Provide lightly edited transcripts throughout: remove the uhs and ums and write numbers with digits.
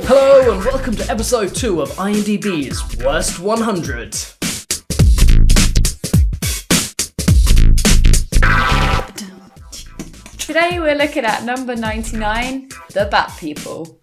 Hello and welcome to episode 2 of IMDB's Worst 100. Today we're looking at number 99, The Bat People.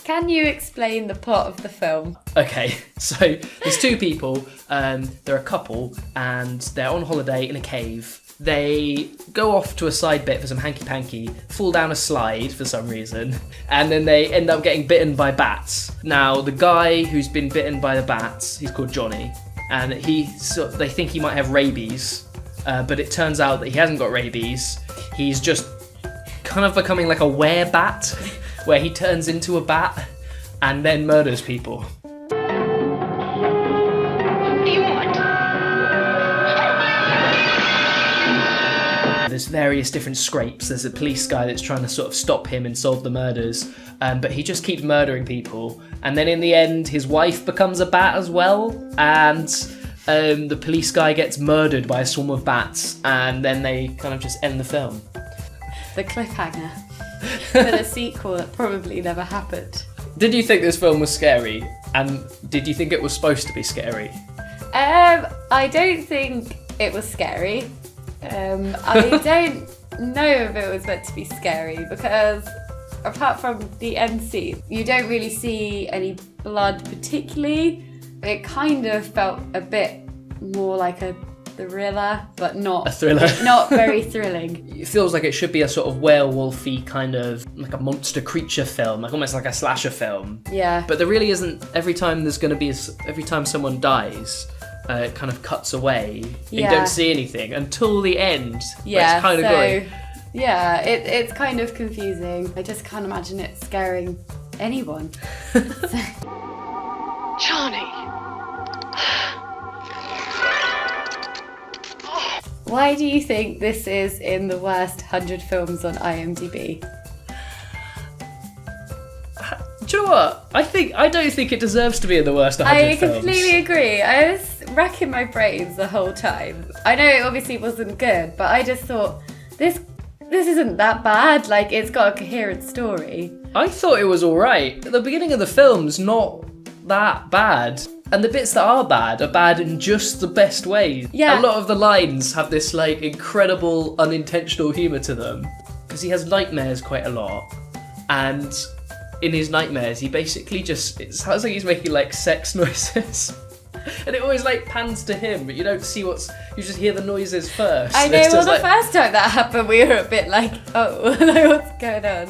Can you explain the plot of the film? Okay, so there's two people, they're a couple, and they're on holiday in a cave. They go off to a side bit for some hanky-panky, fall down a slide for some reason, and then they end up getting bitten by bats. Now, the guy who's been bitten by the bats, he's called Johnny, and they think he might have rabies, but it turns out that he hasn't got rabies. He's just kind of becoming like a were-bat, where he turns into a bat and then murders people. There's various different scrapes. There's a police guy that's trying to sort of stop him and solve the murders, but he just keeps murdering people. And then in the end, his wife becomes a bat as well, and the police guy gets murdered by a swarm of bats, and then they kind of just end the film. The cliffhanger for the sequel that probably never happened. Did you think this film was scary? And did you think it was supposed to be scary? I don't think it was scary. I don't know if it was meant to be scary because apart from the end scene, you don't really see any blood particularly. It kind of felt a bit more like a thriller, but not a thriller. Not very thrilling. It feels like it should be a sort of werewolfy kind of like a monster creature film, like almost like a slasher film. Yeah. But there really isn't. Every time someone dies, it kind of cuts away. Yeah. You don't see anything until the end. Yeah. It's kind of gory. Yeah, it's kind of confusing. I just can't imagine it scaring anyone. Johnny. Why do you think this is in the worst 100 films on IMDb? Do you know what? I don't think it deserves to be in the worst 100 films. I completely agree. I was racking my brains the whole time. I know it obviously wasn't good, but I just thought, this isn't that bad. Like, it's got a coherent story. I thought it was alright. The beginning of the film's not that bad. And the bits that are bad in just the best ways. Yeah. A lot of the lines have this like incredible unintentional humour to them. Because he has nightmares quite a lot. And in his nightmares, he basically it sounds like he's making like sex noises. And it always like pans to him, but you don't see you just hear the noises first. I know, well the first time that happened, we were a bit like, oh, like what's going on?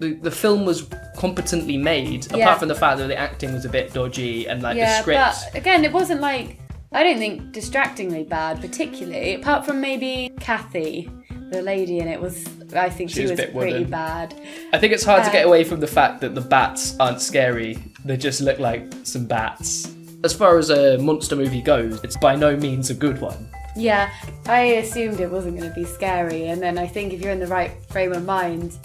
The film was competently made, apart from the fact that the acting was a bit dodgy and like the script. But again, it wasn't like, I don't think distractingly bad particularly, apart from maybe Kathy, the lady in it I think she was pretty wooden. bad. I think it's hard to get away from the fact that the bats aren't scary, they just look like some bats. As far as a monster movie goes, it's by no means a good one. Yeah, I assumed it wasn't going to be scary, and then I think if you're in the right frame of mind,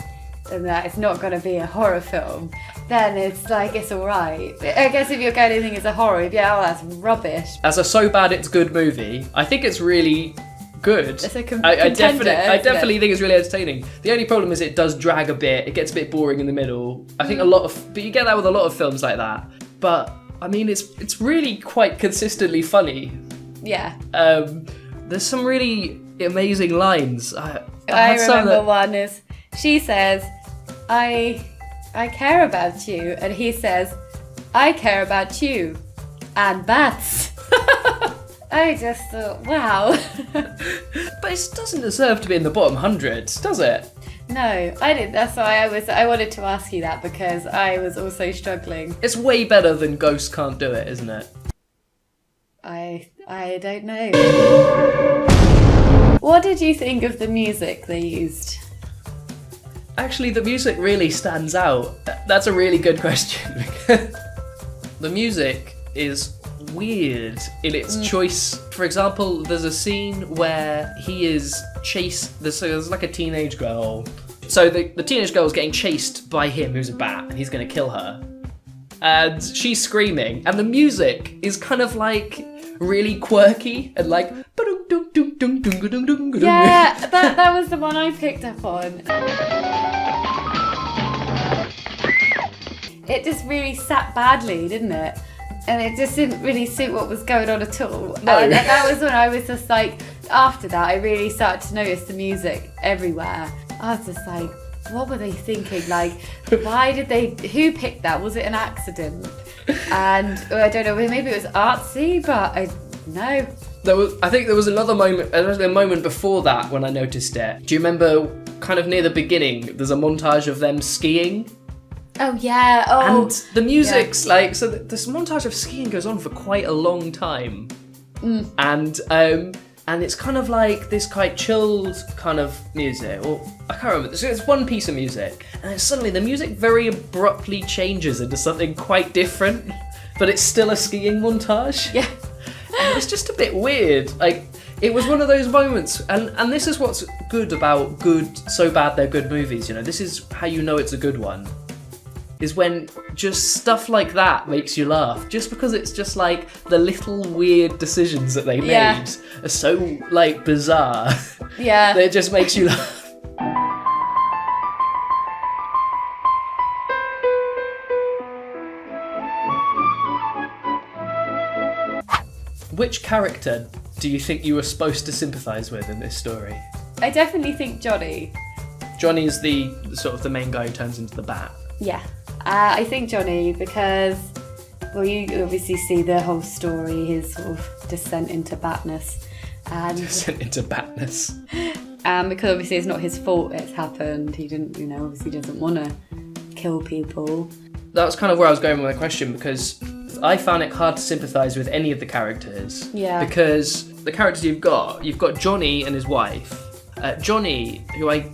and that it's not going to be a horror film, then it's like, it's alright. I guess if you're going to think it's a horror, that's rubbish. As a so bad it's good movie, I think it's really good. It's a I definitely think it's really entertaining. The only problem is it does drag a bit, it gets a bit boring in the middle. I think but you get that with a lot of films like that. But, I mean, it's really quite consistently funny. Yeah. There's some really amazing lines. I remember one is, she says, I care about you, and he says, I care about you and bats. I just thought, wow. But it doesn't deserve to be in the bottom 100, does it? No, I didn't. That's why I wanted to ask you that, because I was also struggling. It's way better than Ghost Can't Do It, isn't it? I don't know. What did you think of the music they used? Actually, the music really stands out. That's a really good question. The music is weird in its choice. For example, there's a scene where he is chased. There's like a teenage girl. So the teenage girl is getting chased by him, who's a bat, and he's going to kill her. and she's screaming, and the music is kind of like really quirky and like. Yeah, that was the one I picked up on. It just really sat badly, didn't it? And it just didn't really suit what was going on at all. No. And that was when I was just like, after that, I really started to notice the music everywhere. I was just like, what were they thinking? Like, who picked that? Was it an accident? And I don't know, maybe it was artsy, but no. I think there was another moment, a moment before that when I noticed it. Do you remember kind of near the beginning, there's a montage of them skiing? Oh, yeah. Oh. And the music's like, so this montage of skiing goes on for quite a long time. And it's kind of like this quite chilled kind of music. Or I can't remember. So it's one piece of music, and then suddenly the music very abruptly changes into something quite different, but it's still a skiing montage. Yeah. And it's just a bit weird. Like, it was one of those moments, and this is what's good about So Bad They're Good movies, you know. This is how you know it's a good one. Is when just stuff like that makes you laugh, just because it's just like the little weird decisions that they made are so like bizarre. Yeah. That it just makes you laugh. Which character do you think you were supposed to sympathise with in this story? I definitely think Johnny. Johnny's the sort of the main guy who turns into the bat. Yeah. I think Johnny, because, well, you obviously see the whole story, his sort of descent into batness. Descent into batness. Because obviously it's not his fault it's happened. He didn't, obviously doesn't want to kill people. That was kind of where I was going with my question, because I found it hard to sympathise with any of the characters. Yeah. Because the characters you've got Johnny and his wife. Johnny, who you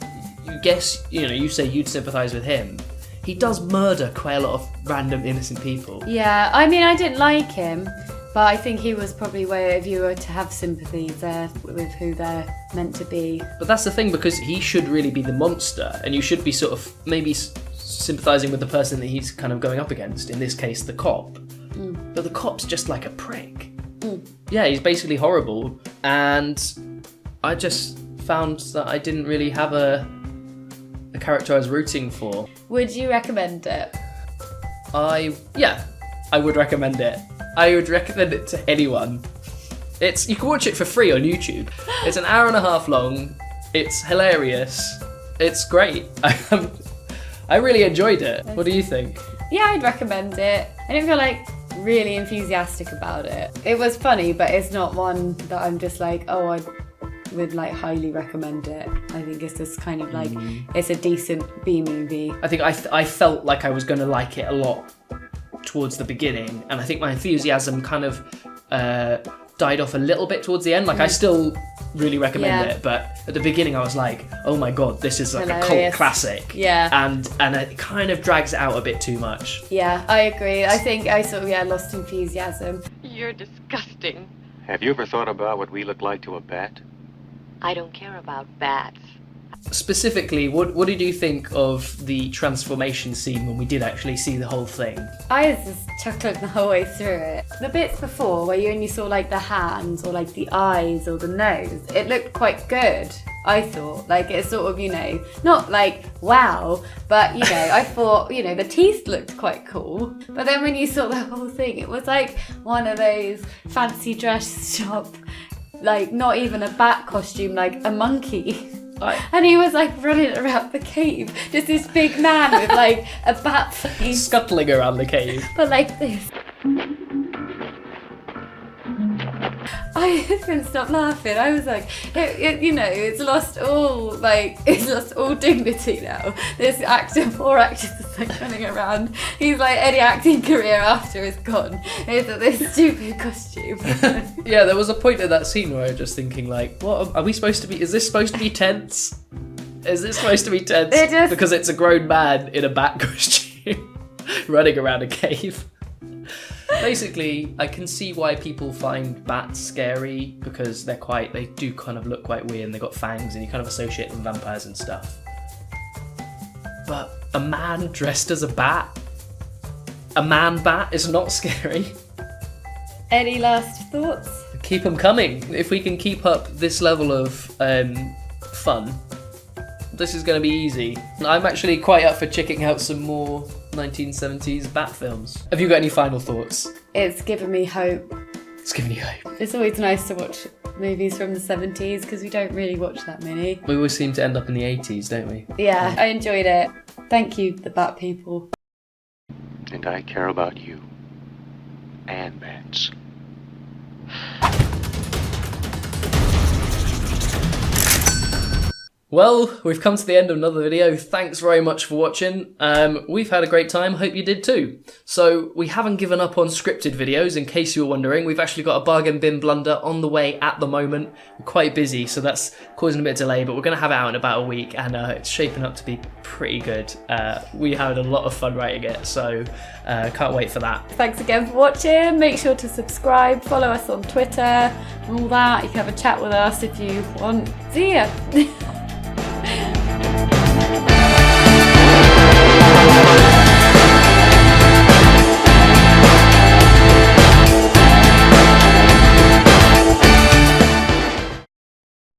guess, you say you'd sympathise with him. He does murder quite a lot of random innocent people. Yeah, I mean, I didn't like him, but I think he was probably where if you were to have sympathy there with who they're meant to be. But that's the thing, because he should really be the monster, and you should be sort of maybe sympathising with the person that he's kind of going up against, in this case, the cop. But the cop's just like a prick. Yeah, he's basically horrible, and I just found that I didn't really have a character I was rooting for. Would you recommend it? I would recommend it. I would recommend it to anyone. You can watch it for free on YouTube. It's an hour and a half long. It's hilarious. It's great. I really enjoyed it. What do you think? Yeah, I'd recommend it. I didn't feel like really enthusiastic about it. It was funny, but it's not one that I'm just like, oh, I would like highly recommend it. I think it's just kind of like it's a decent B movie. I think I felt like I was going to like it a lot towards the beginning, and I think my enthusiasm kind of died off a little bit towards the end. Like I still really recommend it, but at the beginning I was like, oh my god, this is like a cult classic. Yeah. And it kind of drags it out a bit too much. Yeah, I agree. I think I sort of lost enthusiasm. You're disgusting. Have you ever thought about what we look like to a bat? I don't care about bats. Specifically, what did you think of the transformation scene when we did actually see the whole thing? I was just chuckling the whole way through it. The bits before where you only saw like the hands or like the eyes or the nose, it looked quite good, I thought. Like it's sort of, not like wow, but I thought, the teeth looked quite cool. But then when you saw the whole thing, it was like one of those fancy dress shop, like not even a bat costume, like a monkey. And he was like running around the cave, just this big man with like a bat face. Scuttling around the cave. But like this. I couldn't stop laughing. I was like, it's lost all dignity now. This poor actor is like running around. He's like, any acting career after is gone. It's this stupid costume. Yeah, there was a point in that scene where I was just thinking like, what are we supposed to be? Is this supposed to be tense? Is this supposed to be tense? Because it's a grown man in a bat costume running around a cave. Basically, I can see why people find bats scary, because they do kind of look quite weird, and they've got fangs, and you kind of associate them with vampires and stuff. But a man dressed as a bat? a man bat is not scary. Any last thoughts? Keep them coming. If we can keep up this level of fun, this is going to be easy. I'm actually quite up for checking out some more 1970s bat films. Have you got any final thoughts? It's given me hope. It's giving you hope. It's always nice to watch movies from the 70s because we don't really watch that many. We always seem to end up in the 80s, don't we? Yeah, I enjoyed it. Thank you, the Bat People. And I care about you. And bats. Well, we've come to the end of another video. Thanks very much for watching. We've had a great time. Hope you did too. So we haven't given up on scripted videos, in case you were wondering. We've actually got a bargain bin blunder on the way at the moment. We're quite busy, so that's causing a bit of delay, but we're going to have it out in about a week, and it's shaping up to be pretty good. We had a lot of fun writing it, so can't wait for that. Thanks again for watching. Make sure to subscribe, follow us on Twitter and all that. You can have a chat with us if you want. See ya!